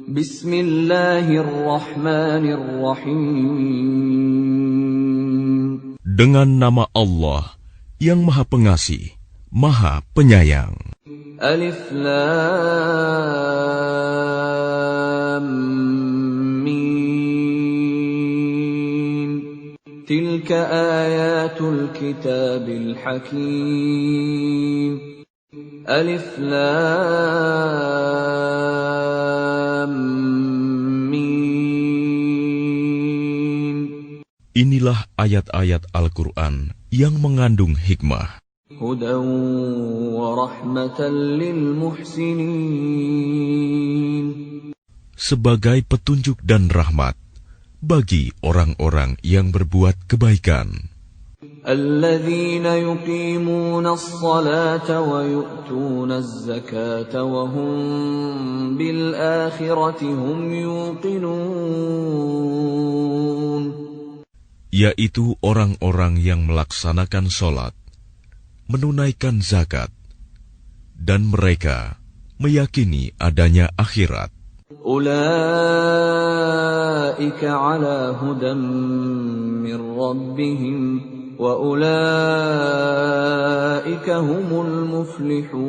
Bismillahirrahmanirrahim. Dengan nama Allah yang Maha Pengasih, Maha Penyayang. Alif Lam Mim. Tilka ayatul kitabil hakim. Alif Lam Mim. Inilah ayat-ayat Al-Quran yang mengandung hikmah. Hudan wa rahmatan lil muhsinin. Sebagai petunjuk dan rahmat bagi orang-orang yang berbuat kebaikan. Alladzina yuqimuna as-salata wa yu'tuna az-zakata wa hum bil akhirati hum yuqinun. Yaitu orang-orang yang melaksanakan sholat, menunaikan zakat, dan mereka meyakini adanya akhirat. Ulaika ala hudan min rabbihim wa ulaika humul muflihun.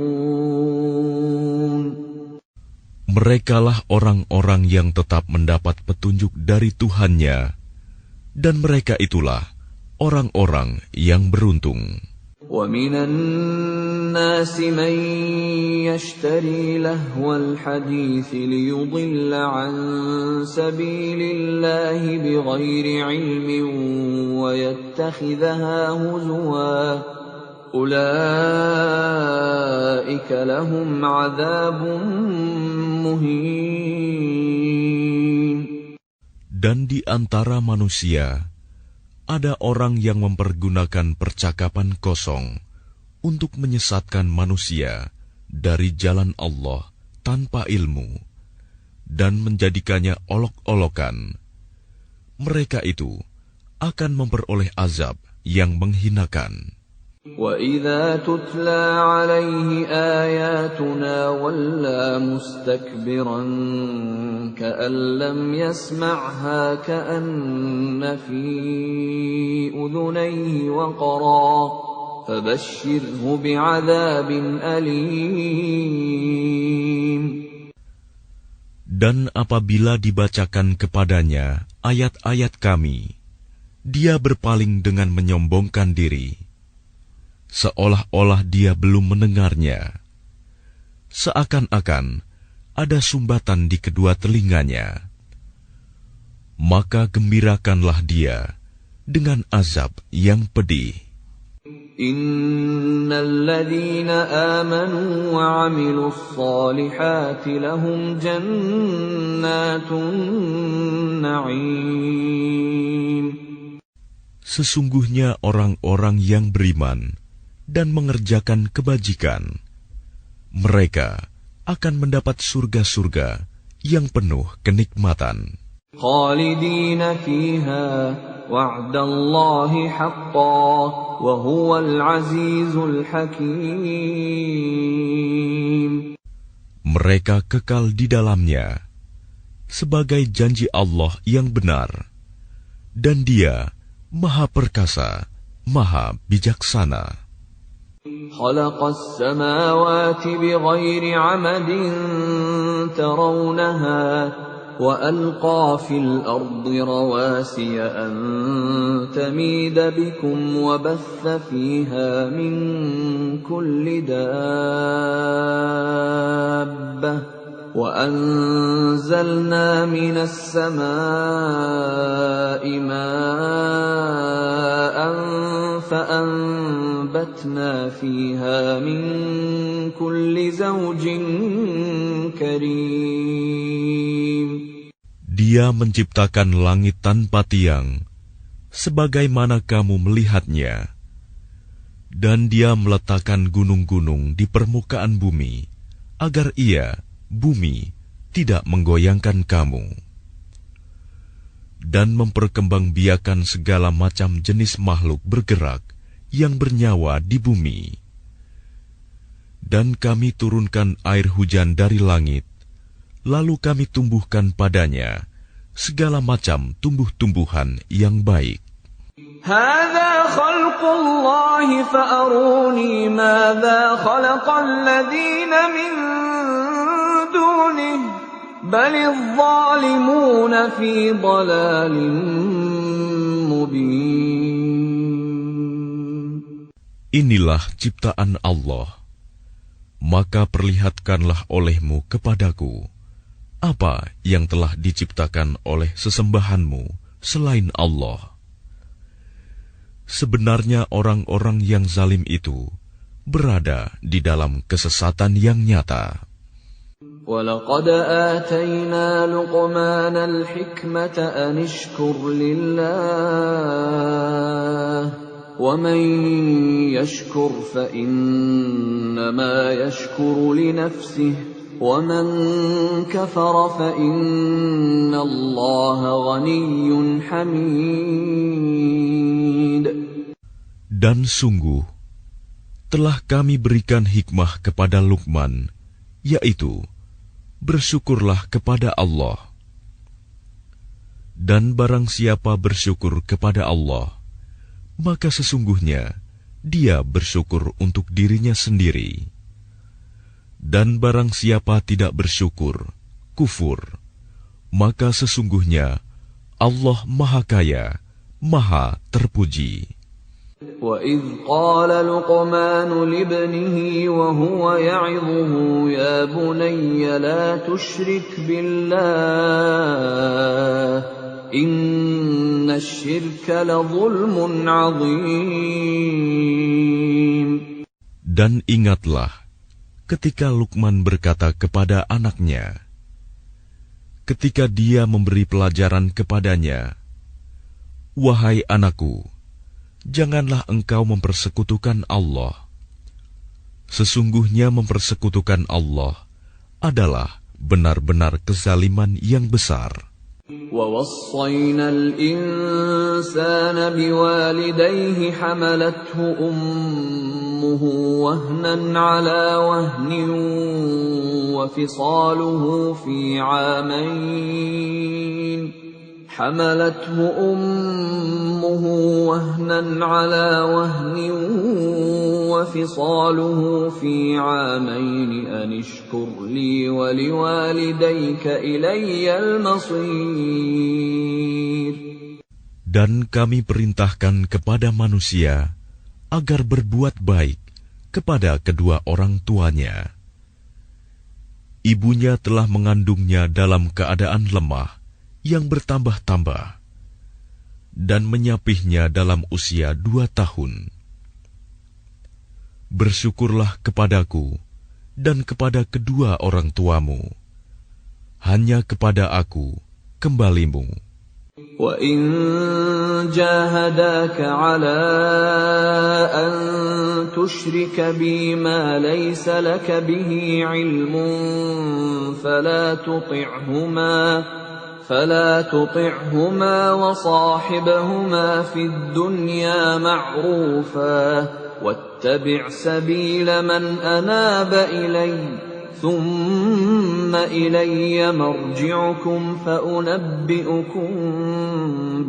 Merekalah orang-orang yang tetap mendapat petunjuk dari Tuhannya, dan mereka itulah orang-orang yang beruntung. وَمِنَ النَّاسِ مَن يَشْتَرِي لَهْوَ الْحَدِيثِ لِيُضِلَّ عَن سَبِيلِ اللَّهِ بِغَيْرِ عِلْمٍ وَيَتَّخِذَهَا هُزُوًا أُولَئِكَ لَهُمْ عَذَابٌ مُهِينٌ. Dan di antara manusia ada orang yang mempergunakan percakapan kosong untuk menyesatkan manusia dari jalan Allah tanpa ilmu dan menjadikannya olok-olokan. Mereka itu akan memperoleh azab yang menghinakan. وَإِذَا تُتْلَى عَلَيْهِ آيَاتُنَا وَلَّى مُسْتَكْبِرًا كَأَن لَّمْ يَسْمَعْهَا كَأَنَّ فِي أُذُنَيْهِ وَقْرًا فَبَشِّرْهُ بِعَذَابٍ أَلِيمٍ. Dan apabila dibacakan kepadanya ayat-ayat kami, dia berpaling dengan menyombongkan diri, seolah-olah dia belum mendengarnya, seakan-akan ada sumbatan di kedua telinganya. Maka gembirakanlah dia dengan azab yang pedih. Innal ladzina amanu wa 'amilus shalihati lahum jannatun na'im. Sesungguhnya orang-orang yang beriman dan mengerjakan kebajikan, mereka akan mendapat surga-surga yang penuh kenikmatan. Khalidina fiha wa'dallahi haqqan wa huwal azizul hakim. Mereka kekal di dalamnya sebagai janji Allah yang benar, dan Dia Maha Perkasa, Maha Bijaksana. خلق السماوات بغير عمد ترونها وألقى في الأرض رواسي أن تميد بكم وبث فيها من كل دابة وأنزلنا من السماء ماء فأنبتنا فيها من كل زوج كريم. Dia menciptakan langit tanpa tiang, sebagaimana kamu melihatnya, dan Dia meletakkan gunung-gunung di permukaan bumi, agar bumi tidak menggoyangkan kamu, dan memperkembangbiakan segala macam jenis makhluk bergerak yang bernyawa di bumi. Dan kami turunkan air hujan dari langit, Lalu kami tumbuhkan padanya segala macam tumbuh-tumbuhan yang baik. هذا خلق الله فأروني ماذا خلق الذين من دونه بل الظالمون في ضلال مبين. Inilah ciptaan Allah, maka perlihatkanlah olehmu kepadaku apa yang telah diciptakan oleh sesembahanmu selain Allah. Sebenarnya orang-orang yang zalim itu berada di dalam kesesatan yang nyata. وَلَقَدْ آتَيْنَا لُقْمَانَ الْحِكْمَةَ أَنِ اشْكُرْ لِلَّهِ وَمَنْ يَشْكُرْ فَإِنَّمَا يَشْكُرُ لِنَفْسِهِ وَمَنْ كَفَرَ فَإِنَّ اللَّهَ غَنِيٌّ حَمِيدٌ. Dan sungguh, telah kami berikan hikmah kepada Luqman, yaitu, bersyukurlah kepada Allah. Dan barang siapa bersyukur kepada Allah, maka sesungguhnya dia bersyukur untuk dirinya sendiri. Dan barang siapa tidak bersyukur, kufur, maka sesungguhnya Allah Maha Kaya, Maha Terpuji. وَإِذْ قَالَ لُقْمَانُ لِابْنِهِ وَهُوَ يَعِظُهُ يَا بُنَيَّ لَا تُشْرِكْ بِاللَّهِ إِنَّ الشِّرْكَ لَظُلْمٌ عَظِيمٌ. Dan ingatlah ketika Luqman berkata kepada anaknya, ketika dia memberi pelajaran kepadanya, "Wahai anakku, janganlah engkau mempersekutukan Allah. Sesungguhnya mempersekutukan Allah adalah benar-benar kezaliman yang besar." وَوَصَّيْنَا الْإِنسَانَ بِوَالِدَيْهِ حَمَلَتْهُ أُمُّهُ وَهْنًا عَلَى وَهْنٍ وَفِصَالُهُ فِي عَامَيْنِ حملته أمه وهنا على وهن وفصاله في عامين أن اشكر لي ولوالديك إلي المصير. Dan kami perintahkan kepada manusia agar berbuat baik kepada kedua orang tuanya. Ibunya telah mengandungnya dalam keadaan lemah yang bertambah-tambah, dan menyapihnya dalam usia 2 tahun. Bersyukurlah kepadaku dan kepada kedua orang tuamu. Hanya kepada aku kembalimu. وَإِنْ جَاهَدَاكَ عَلَىٰ أَنْ تُشْرِكَ بِي مَا لَيْسَ لَكَ بِهِ عِلْمٌ فلا تطعهما وصاحبهما في الدنيا معروفا واتبع سبيل من أناب إلي ثم إلي مرجعكم فأنبئكم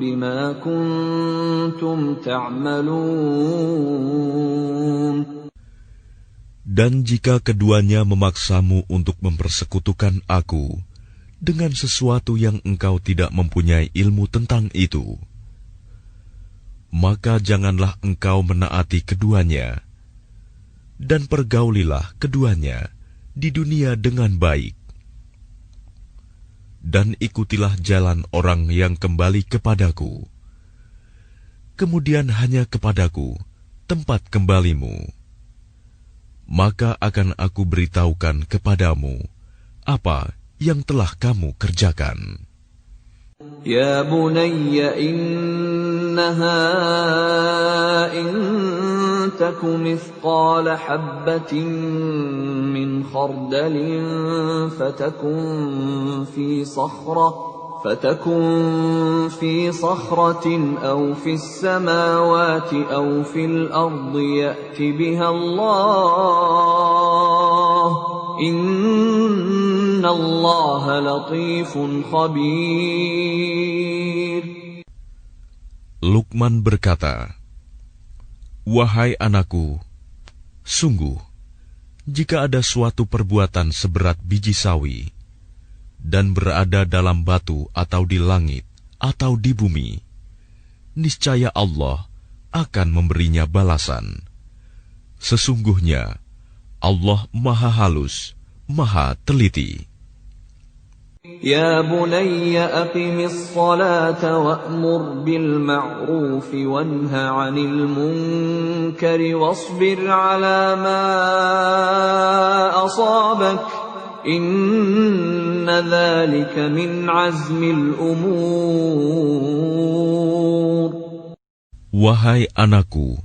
بما كنتم تعملون. Dan jika keduanya memaksamu untuk mempersekutukan aku dengan sesuatu yang engkau tidak mempunyai ilmu tentang itu, maka janganlah engkau menaati keduanya, dan pergaulilah keduanya di dunia dengan baik. Dan ikutilah jalan orang yang kembali kepadaku. Kemudian hanya kepadaku tempat kembalimu. Maka akan aku beritahukan kepadamu apa yang telah kamu kerjakan. Ya bunayya innaha in taku mithqala habbatin min khardalin fatakun fi sakhratin aw fis samawati aw fil ardi ya'ti biha Allah. Innallaha latifun khabir. Luqman berkata, "Wahai anakku, sungguh, jika ada suatu perbuatan seberat biji sawi, dan berada dalam batu atau di langit atau di bumi, niscaya Allah akan memberinya balasan. Sesungguhnya Allah Maha Halus, Maha Teliti." Ya bunayya aqimis salata wa'mur bil ma'rufi wanha 'anil munkari wasbir 'ala ma asabak. Inna dzalika min 'azmil umur. Wahai anakku,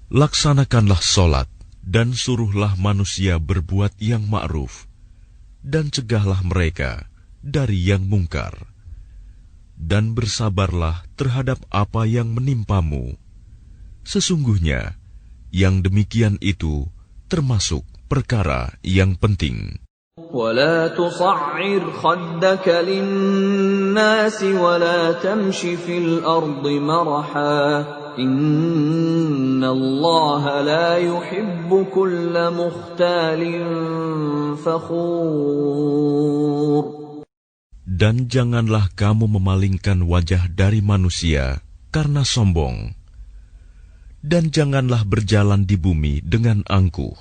laksanakanlah solat dan suruhlah manusia berbuat yang ma'ruf, dan cegahlah mereka dari yang mungkar, dan bersabarlah terhadap apa yang menimpamu. Sesungguhnya yang demikian itu termasuk perkara yang penting. ولا تصعر خدك للناس ولا تمش في الأرض مرحا إن الله لا يحب كل مختال فخور. Dan janganlah kamu memalingkan wajah dari manusia karena sombong, dan janganlah berjalan di bumi dengan angkuh.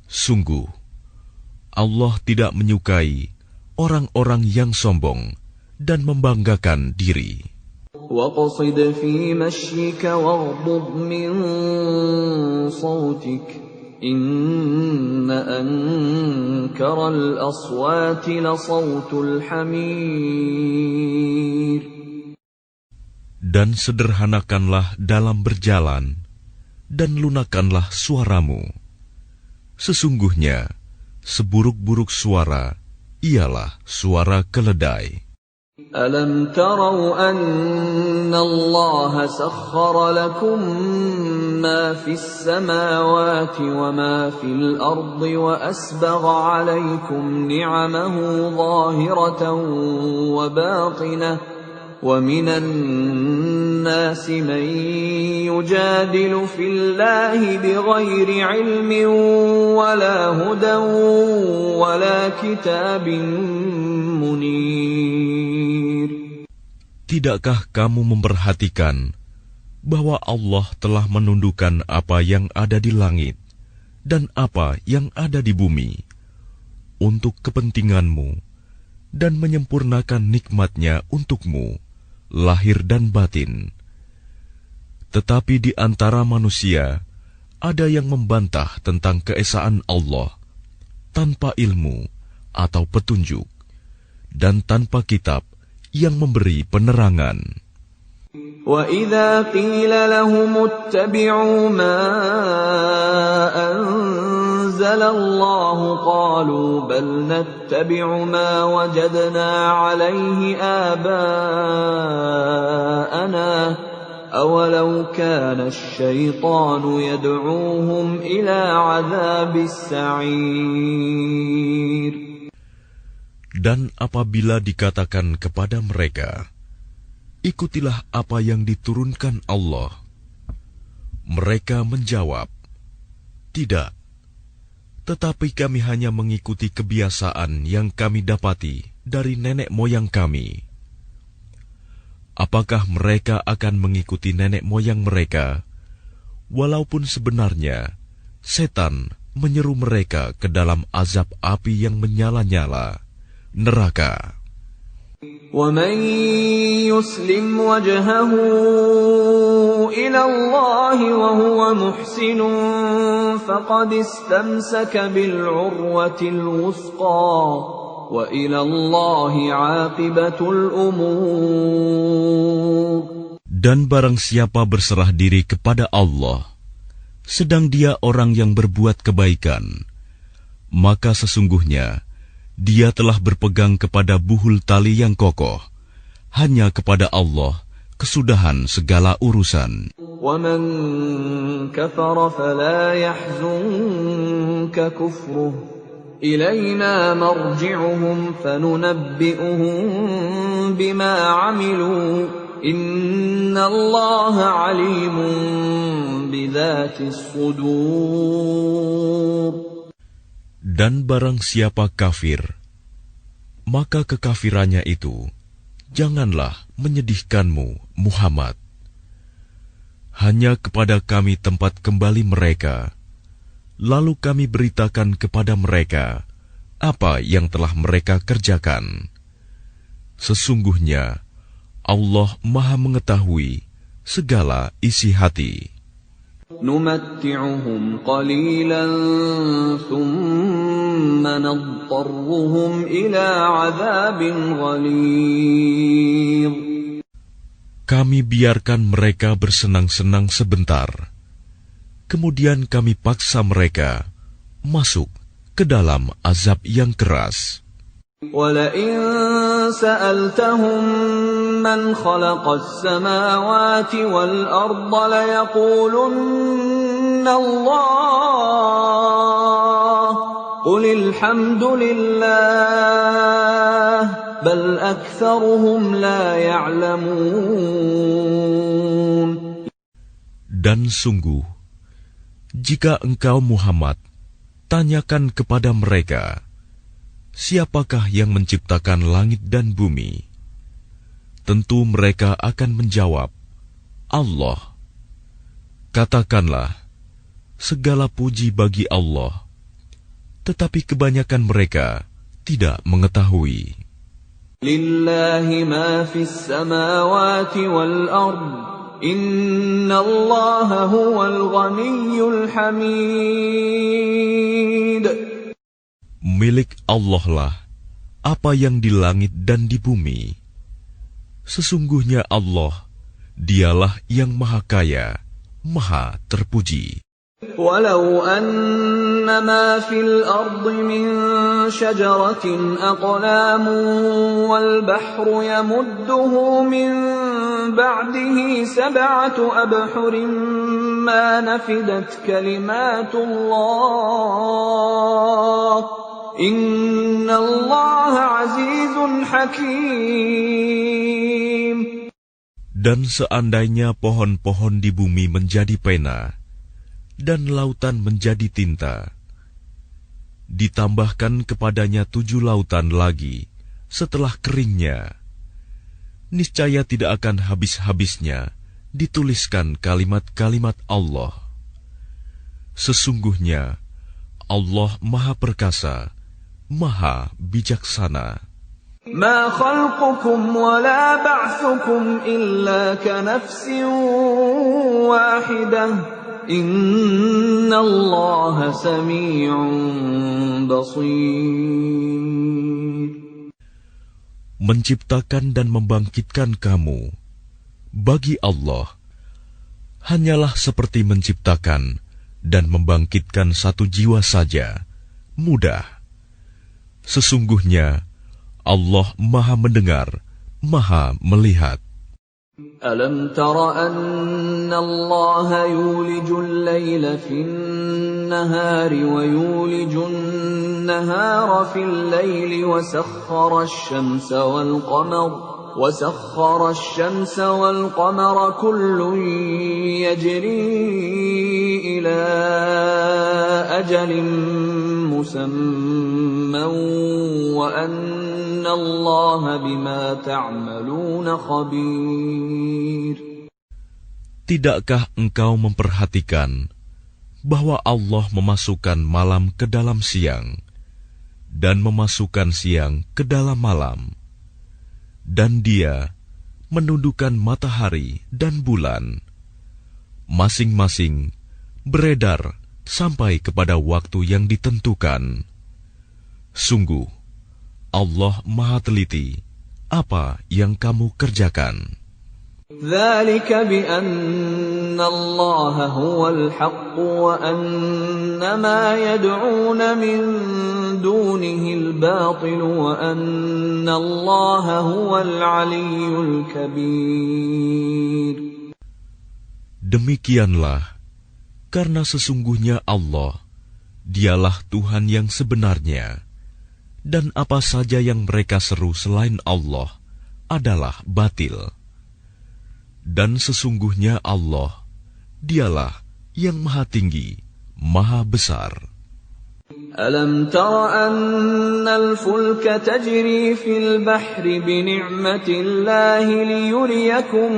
Sungguh Allah tidak menyukai orang-orang yang sombong dan membanggakan diri. وَاقْصِدْ فِي مَشْيِكَ وَاغْضُضْ مِنْ صَوْتِكَ إِنَّ أَنْكَرَ الْأَصْوَاتِ لَصَوْتُ الْحَمِيرِ. Dan sederhanakanlah dalam berjalan, dan lunakanlah suaramu. Sesungguhnya seburuk-buruk suara ialah suara keledai. Alam tarau anna Allah sakhkhara lakum ma fis samawati wa ma fil ardi wa asbagha alaykum ni'amahu zahiratan wa batinah wa minan nasi man yujadilu fillahi bighairi ilmin wala hudan wala kitabin munir. Tidakkah kamu memperhatikan bahwa Allah telah menundukkan apa yang ada di langit dan apa yang ada di bumi untuk kepentinganmu dan menyempurnakan nikmat-Nya untukmu, lahir dan batin. Tetapi di antara manusia ada yang membantah tentang keesaan Allah tanpa ilmu atau petunjuk dan tanpa kitab yang memberi penerangan. وَإِذَا قِيلَ لَهُمُ اتَّبِعُوا مَا أَنزَلَ اللَّهُ قَالُوا بَلْ نَتَّبِعُ مَا وَجَدْنَا عَلَيْهِ آبَاءَنَا أَوَلَوْ كَانَ الشَّيْطَانُ يَدْعُوهُمْ إِلَى عَذَابِ السَّعِيرِ. Dan apabila dikatakan kepada mereka, ikutilah apa yang diturunkan Allah, mereka menjawab, tidak, tetapi kami hanya mengikuti kebiasaan yang kami dapati dari nenek moyang kami. Apakah mereka akan mengikuti nenek moyang mereka, walaupun sebenarnya setan menyeru mereka ke dalam azab api yang menyala-nyala, neraka. وَمَنْ يُسْلِمْ وَجْهَهُ إِلَى اللَّهِ وَهُوَ مُحْسِنٌ فَقَدِ اسْتَمْسَكَ بِالْعُرْوَةِ الْوُثْقَى وَإِلَى اللَّهِ عَاقِبَةُ الْأُمُورِ. Dan barang siapa berserah diri kepada Allah, sedang dia orang yang berbuat kebaikan, maka sesungguhnya dia telah berpegang kepada buhul tali yang kokoh. Hanya kepada Allah kesudahan segala urusan. وَمَنْ كَفَرَ فَلَا يَحْزُنْكَ كُفْرُهُ إِلَيْنَا مَرْجِعُهُمْ فَنُنَبِّئُهُم بِمَا عَمِلُوا إِنَّ اللَّهَ عَلِيمٌ بِذَاتِ الصُّدُورِ. Dan barang siapa kafir, maka kekafirannya itu janganlah menyedihkanmu, Muhammad. Hanya kepada kami tempat kembali mereka, lalu kami beritakan kepada mereka apa yang telah mereka kerjakan. Sesungguhnya Allah Maha mengetahui segala isi hati. نُمَتِّعُهُمْ قَلِيلًا ثُمَّ نَضْطَرُّهُمْ إِلَى عَذَابٍ غَلِيظٍ. Kami biarkan mereka bersenang-senang sebentar, kemudian kami paksa mereka masuk ke dalam azab yang keras. وَلَئِن سَأَلْتَهُم مَّنْ خَلَقَ السَّمَاوَاتِ وَالْأَرْضَ لَيَقُولُنَّ اللَّهُ قُلِ الْحَمْدُ لِلَّهِ بَلْ أَكْثَرُهُمْ لَا يَعْلَمُونَ. Dan sungguh, jika engkau Muhammad tanyakan kepada mereka, siapakah yang menciptakan langit dan bumi? Tentu mereka akan menjawab, Allah. Katakanlah, segala puji bagi Allah, tetapi kebanyakan mereka tidak mengetahui. Lillahi ma fis samawati wal ard, innallaha huwal ghaniyyul hamid. Milik Allah lah apa yang di langit dan di bumi. Sesungguhnya Allah, dialah yang maha kaya, maha terpuji. Walau anna ma fil ardi min syajaratin aqlamun wal bahru yamudduhu min ba'dihi sab'atu abhurin ma nafidat kalimatullah. Inna Allah azizun hakim. Dan seandainya pohon-pohon di bumi menjadi pena, dan lautan menjadi tinta, ditambahkan kepadanya 7 lautan lagi setelah keringnya, niscaya tidak akan habis-habisnya dituliskan kalimat-kalimat Allah. Sesungguhnya Allah Maha Perkasa, Maha Bijaksana. Ma khalqukum wa la ba'thukum illa ka nafsin wahidah. Inna Allah sami'un basir. Menciptakan dan membangkitkan kamu bagi Allah hanyalah seperti menciptakan dan membangkitkan satu jiwa saja, mudah. Sesungguhnya Allah Maha mendengar, Maha melihat. Alam tara anna Allah yulijul layla fin nahari wa yulijun nahara fil layli wa sakhkhara asy-syamsa wal qamara وسخر الشمس والقمر كل يجري إلى أجل مسمى وأن الله بما تعملون خبير. Tidakkah engkau memperhatikan bahwa Allah memasukkan malam ke dalam siang dan memasukkan siang ke dalam malam, dan Dia menundukkan matahari dan bulan, masing-masing beredar sampai kepada waktu yang ditentukan. Sungguh, Allah Maha teliti apa yang kamu kerjakan. ذلك بأن الله هو الحق وأن ما يدعون من دونه الباطل وأن الله هو العلي الكبير. Demikianlah, karena sesungguhnya Allah, Dialah Tuhan yang sebenarnya, dan apa saja yang mereka seru selain Allah adalah batil. Dan sesungguhnya Allah, Dialah yang Maha Tinggi, Maha Besar. Alam tara anna al-fulka tajri fil bahri bini'matillahi liyuriyakum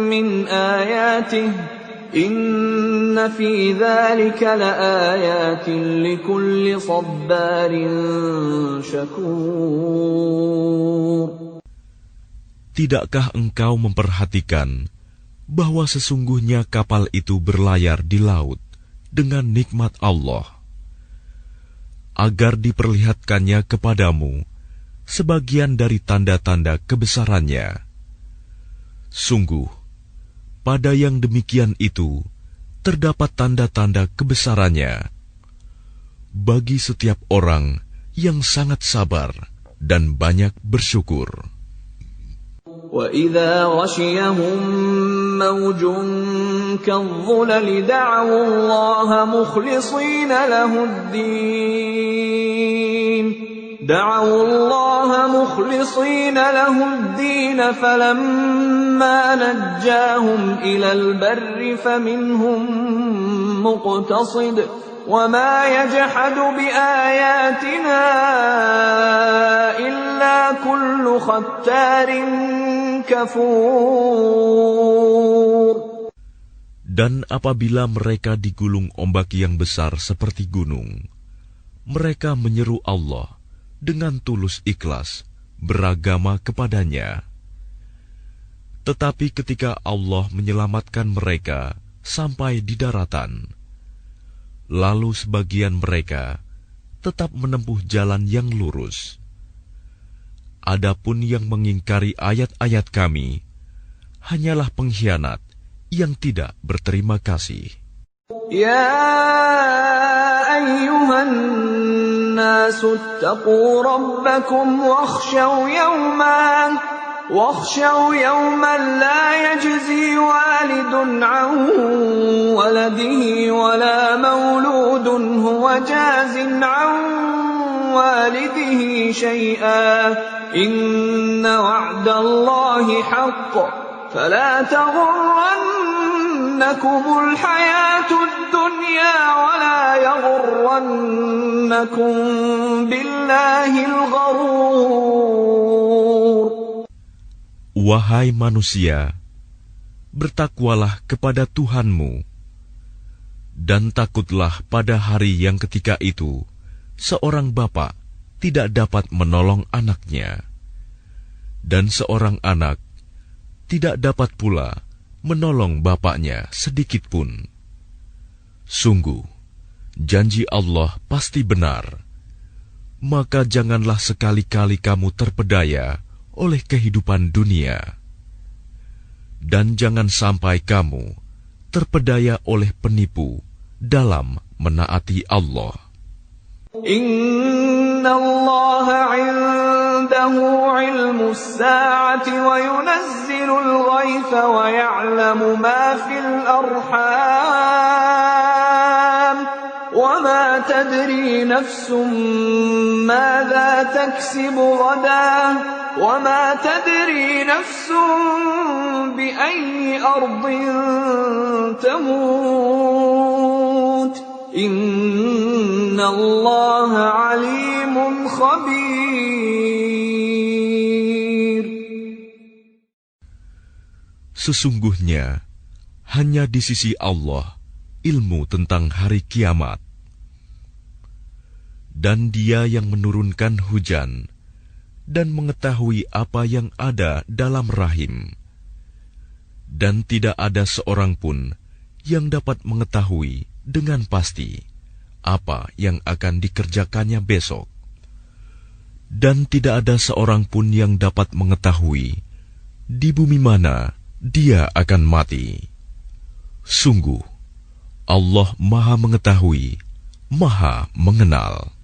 min ayatihi inna fi dzalika laayatin likulli sabbarin syakur. Tidakkah engkau memperhatikan bahwa sesungguhnya kapal itu berlayar di laut dengan nikmat Allah, agar diperlihatkannya kepadamu sebagian dari tanda-tanda kebesarannya? Sungguh, pada yang demikian itu terdapat tanda-tanda kebesarannya bagi setiap orang yang sangat sabar dan banyak bersyukur. وَإِذَا غَشِيَهُم مَّوْجٌ كَالظُّلَلِ دَعَوُا اللَّهَ مُخْلِصِينَ لَهُ الدِّينَ فَلَمَّا نَجَّاهُمْ إِلَى الْبَرِّ فَمِنْهُم مُّقْتَصِدٌ وَمَا يَجْحَدُ بِآيَاتِنَا إِلَّا كُلُّ خَتَّارٍ كَفُورٍ. Dan apabila mereka digulung ombak yang besar seperti gunung, mereka menyeru Allah dengan tulus ikhlas beragama kepadanya. Tetapi ketika Allah menyelamatkan mereka sampai di daratan, lalu sebagian mereka tetap menempuh jalan yang lurus. Adapun yang mengingkari ayat-ayat Kami hanyalah pengkhianat yang tidak berterima kasih. Ya ayyuhan nasu ittaqu rabbakum واخشوا يوما لا يجزي والد عن ولده ولا مولود هو جاز عن والده شيئا إن وعد الله حق فلا تغرنكم الحياة الدنيا ولا يغرنكم بالله الغرور. Wahai manusia, bertakwalah kepada Tuhanmu, dan takutlah pada hari yang ketika itu seorang bapa tidak dapat menolong anaknya, dan seorang anak tidak dapat pula menolong bapaknya sedikitpun. Sungguh, janji Allah pasti benar, maka janganlah sekali-kali kamu terpedaya oleh kehidupan dunia, dan jangan sampai kamu terpedaya oleh penipu dalam menaati Allah. Inna Allah 'indahu 'ilmus sa'ati wa yunazzilul ghaitha wa ya'lamu ma fil arham wa ma tadri nafsun madza taksibu ghadan وَمَا تَدْرِي نَفْسٌ بِأَيِّ أَرْضٍ تَمُوتُ إِنَّ اللَّهَ عَلِيمٌ خَبِيرٌ. Sesungguhnya hanya di sisi Allah ilmu tentang hari kiamat, dan Dia yang menurunkan hujan dan mengetahui apa yang ada dalam rahim. Dan tidak ada seorang pun yang dapat mengetahui dengan pasti apa yang akan dikerjakannya besok. Dan tidak ada seorang pun yang dapat mengetahui di bumi mana dia akan mati. Sungguh, Allah Maha Mengetahui, Maha Mengenal.